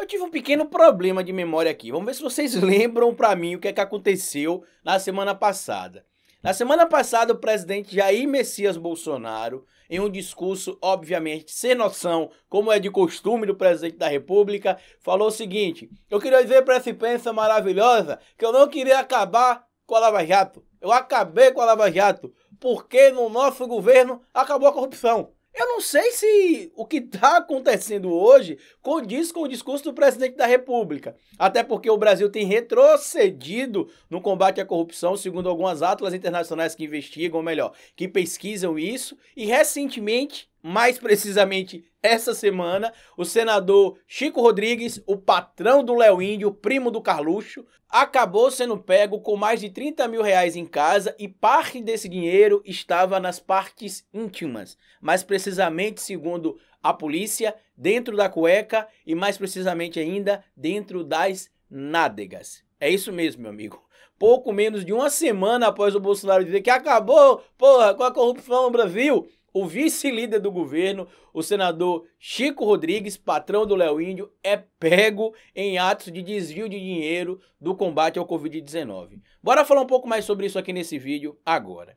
Eu tive um pequeno problema de memória aqui. Vamos ver se vocês lembram para mim o que é que aconteceu na semana passada. Na semana passada, o presidente Jair Messias Bolsonaro, em um discurso, obviamente, sem noção, como é de costume do presidente da República, falou o seguinte: eu queria dizer para essa imprensa maravilhosa que eu não queria acabar com a Lava Jato. Eu acabei com a Lava Jato porque no nosso governo acabou a corrupção. Eu não sei se o que está acontecendo hoje condiz com o discurso do presidente da República. Até porque o Brasil tem retrocedido no combate à corrupção, segundo algumas atlas internacionais que investigam, ou melhor, que pesquisam isso. E recentemente, mais precisamente essa semana, o senador Chico Rodrigues, o patrão do Léo Índio, primo do Carluxo, acabou sendo pego com mais de 30 mil reais em casa e parte desse dinheiro estava nas partes íntimas, mais precisamente, segundo a polícia, dentro da cueca e mais precisamente ainda dentro das nádegas. É isso mesmo, meu amigo. Pouco menos de uma semana após o Bolsonaro dizer que acabou, porra, com a corrupção no Brasil, o vice-líder do governo, o senador Chico Rodrigues, patrão do Léo Índio, é pego em atos de desvio de dinheiro do combate ao Covid-19. Bora falar um pouco mais sobre isso aqui nesse vídeo agora.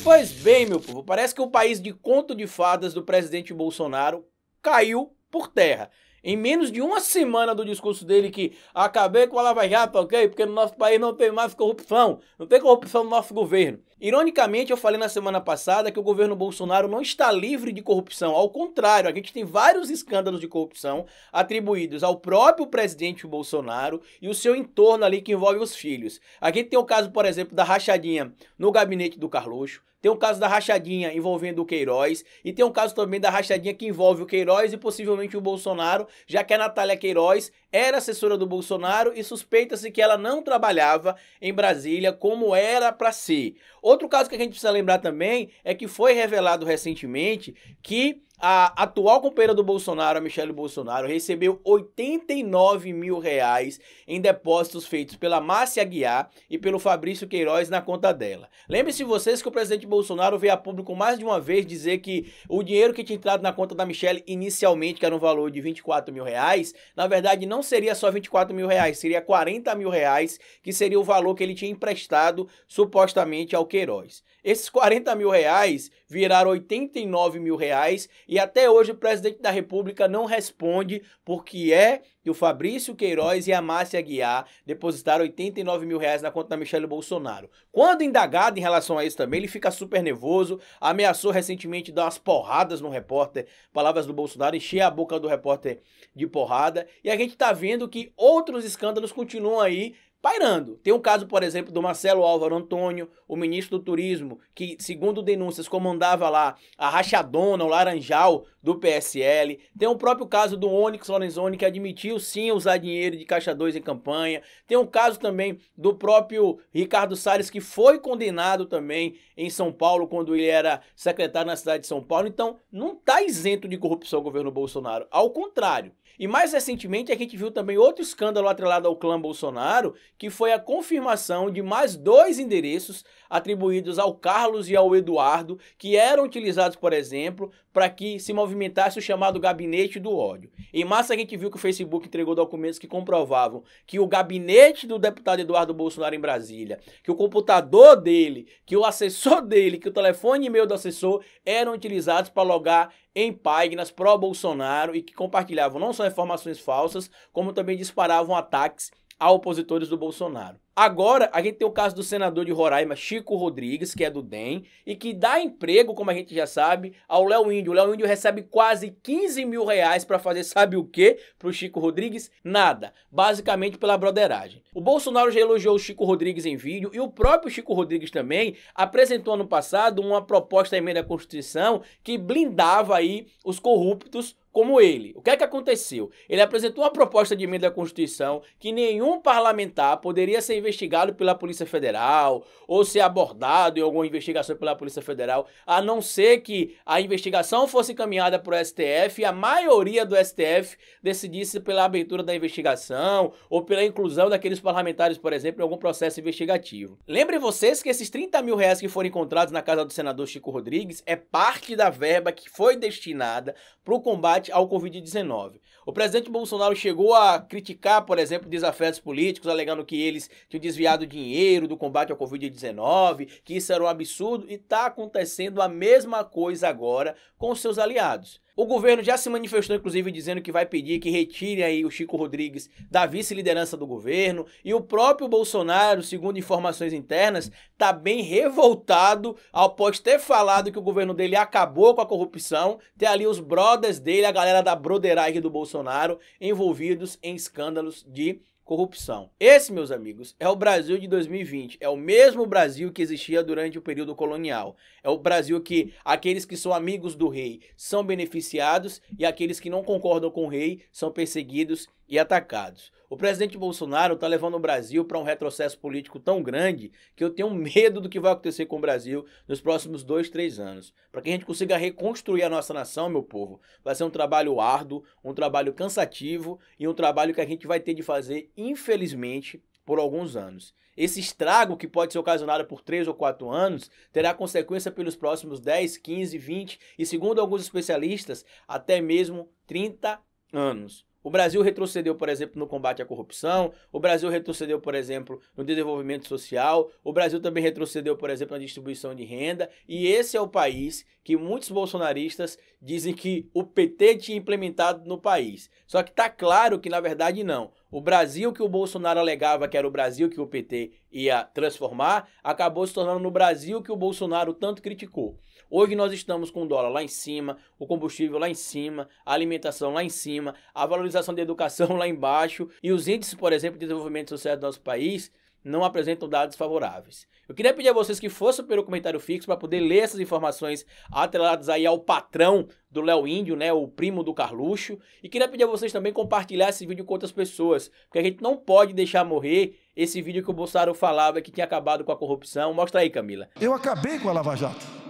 Pois bem, meu povo, parece que o país de conto de fadas do presidente Bolsonaro caiu por terra. Em menos de uma semana do discurso dele que acabei com a Lava Jato, ok? Porque no nosso país não tem mais corrupção, não tem corrupção no nosso governo. Ironicamente, eu falei na semana passada que o governo Bolsonaro não está livre de corrupção. Ao contrário, a gente tem vários escândalos de corrupção atribuídos ao próprio presidente Bolsonaro e o seu entorno ali que envolve os filhos. A gente tem o caso, por exemplo, da rachadinha no gabinete do Carluxo. Tem o caso da rachadinha envolvendo o Queiroz e tem o caso também da rachadinha que envolve o Queiroz e possivelmente o Bolsonaro, já que a Natália Queiroz era assessora do Bolsonaro e suspeita-se que ela não trabalhava em Brasília como era para ser. Outro caso que a gente precisa lembrar também é que foi revelado recentemente que a atual companheira do Bolsonaro, a Michelle Bolsonaro, recebeu 89 mil reais em depósitos feitos pela Márcia Aguiar e pelo Fabrício Queiroz na conta dela. Lembre-se vocês que o presidente Bolsonaro veio a público mais de uma vez dizer que o dinheiro que tinha entrado na conta da Michelle inicialmente, que era um valor de 24 mil reais, na verdade não seria só 24 mil reais, seria 40 mil reais, que seria o valor que ele tinha emprestado supostamente ao Queiroz. Esses 40 mil reais viraram 89 mil reais e até hoje o presidente da República não responde porque é que o Fabrício Queiroz e a Márcia Aguiar depositaram 89 mil reais na conta da Michelle Bolsonaro. Quando indagado em relação a isso também, ele fica super nervoso, ameaçou recentemente dar umas porradas no repórter, palavras do Bolsonaro, encher a boca do repórter de porrada, e a gente tá vendo que outros escândalos continuam aí pairando. Tem o caso, por exemplo, do Marcelo Álvaro Antônio, o ministro do Turismo, que, segundo denúncias, comandava lá a rachadona, o laranjal do PSL. Tem o próprio caso do Onyx Lorenzoni, que admitiu sim usar dinheiro de Caixa 2 em campanha. Tem o caso também do próprio Ricardo Salles, que foi condenado também em São Paulo, quando ele era secretário na cidade de São Paulo. Então, não está isento de corrupção o governo Bolsonaro. Ao contrário. E mais recentemente a gente viu também outro escândalo atrelado ao clã Bolsonaro, que foi a confirmação de mais 2 endereços atribuídos ao Carlos e ao Eduardo, que eram utilizados, por exemplo, para que se movimentasse o chamado gabinete do ódio. Em massa a gente viu que o Facebook entregou documentos que comprovavam que o gabinete do deputado Eduardo Bolsonaro em Brasília, que o computador dele, que o assessor dele, que o telefone e e-mail do assessor eram utilizados para logar em páginas pró-Bolsonaro e que compartilhavam não só informações falsas, como também disparavam ataques a opositores do Bolsonaro. Agora, a gente tem o caso do senador de Roraima, Chico Rodrigues, que é do DEM, e que dá emprego, como a gente já sabe, ao Léo Índio. O Léo Índio recebe quase 15 mil reais para fazer sabe o quê para o Chico Rodrigues? Nada. Basicamente pela broderagem. O Bolsonaro já elogiou o Chico Rodrigues em vídeo e o próprio Chico Rodrigues também apresentou ano passado uma proposta à emenda à Constituição que blindava aí os corruptos como ele. O que é que aconteceu? Ele apresentou uma proposta de emenda à Constituição que nenhum parlamentar poderia ser investigado pela Polícia Federal ou ser abordado em alguma investigação pela Polícia Federal, a não ser que a investigação fosse encaminhada para o STF e a maioria do STF decidisse pela abertura da investigação ou pela inclusão daqueles parlamentares, por exemplo, em algum processo investigativo. Lembrem vocês que esses 30 mil reais que foram encontrados na casa do senador Chico Rodrigues é parte da verba que foi destinada para o combate ao Covid-19. O presidente Bolsonaro chegou a criticar, por exemplo, desafetos políticos, alegando que eles tinham desviado dinheiro do combate ao Covid-19, que isso era um absurdo, e está acontecendo a mesma coisa agora com os seus aliados. O governo já se manifestou, inclusive, dizendo que vai pedir que retirem aí o Chico Rodrigues da vice-liderança do governo, e o próprio Bolsonaro, segundo informações internas, está bem revoltado após ter falado que o governo dele acabou com a corrupção, ter ali os brothers dele, a galera da broderagem do Bolsonaro, envolvidos em escândalos de corrupção. Esse, meus amigos, é o Brasil de 2020. É o mesmo Brasil que existia durante o período colonial. É o Brasil que aqueles que são amigos do rei são beneficiados e aqueles que não concordam com o rei são perseguidos e atacados. O presidente Bolsonaro está levando o Brasil para um retrocesso político tão grande que eu tenho medo do que vai acontecer com o Brasil nos próximos 2, 3 anos. Para que a gente consiga reconstruir a nossa nação, meu povo, vai ser um trabalho árduo, um trabalho cansativo e um trabalho que a gente vai ter de fazer, infelizmente, por alguns anos. Esse estrago que pode ser ocasionado por 3 ou 4 anos terá consequência pelos próximos 10, 15, 20 e, segundo alguns especialistas, até mesmo 30 anos. O Brasil retrocedeu, por exemplo, no combate à corrupção, o Brasil retrocedeu, por exemplo, no desenvolvimento social, o Brasil também retrocedeu, por exemplo, na distribuição de renda, e esse é o país que muitos bolsonaristas dizem que o PT tinha implementado no país. Só que está claro que, na verdade, não. O Brasil que o Bolsonaro alegava que era o Brasil que o PT ia transformar, acabou se tornando no Brasil que o Bolsonaro tanto criticou. Hoje nós estamos com o dólar lá em cima, o combustível lá em cima, a alimentação lá em cima, a valorização da educação lá embaixo e os índices, por exemplo, de desenvolvimento social do nosso país não apresentam dados favoráveis. Eu queria pedir a vocês que fossem pelo comentário fixo para poder ler essas informações atreladas aí ao patrão do Léo Índio, né, o primo do Carluxo, e queria pedir a vocês também compartilhar esse vídeo com outras pessoas, porque a gente não pode deixar morrer esse vídeo que o Bolsonaro falava que tinha acabado com a corrupção. Mostra aí, Camila. Eu acabei com a Lava Jato.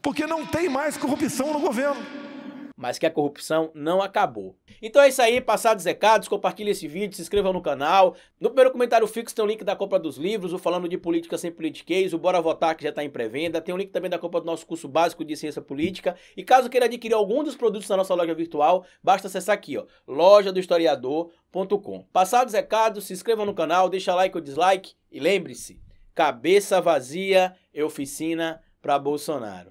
Porque não tem mais corrupção no governo. Mas que a corrupção não acabou. Então é isso aí, passados recados, compartilhe esse vídeo, se inscreva no canal. No primeiro comentário fixo tem o link da compra dos livros, o Falando de Política Sem Politiquês, o Bora Votar, que já está em pré-venda. Tem o link também da compra do nosso curso básico de Ciência Política. E caso queira adquirir algum dos produtos da nossa loja virtual, basta acessar aqui, ó, lojadohistoriador.com. Passados recados, se inscreva no canal, deixa like ou dislike e lembre-se, cabeça vazia é oficina para Bolsonaro.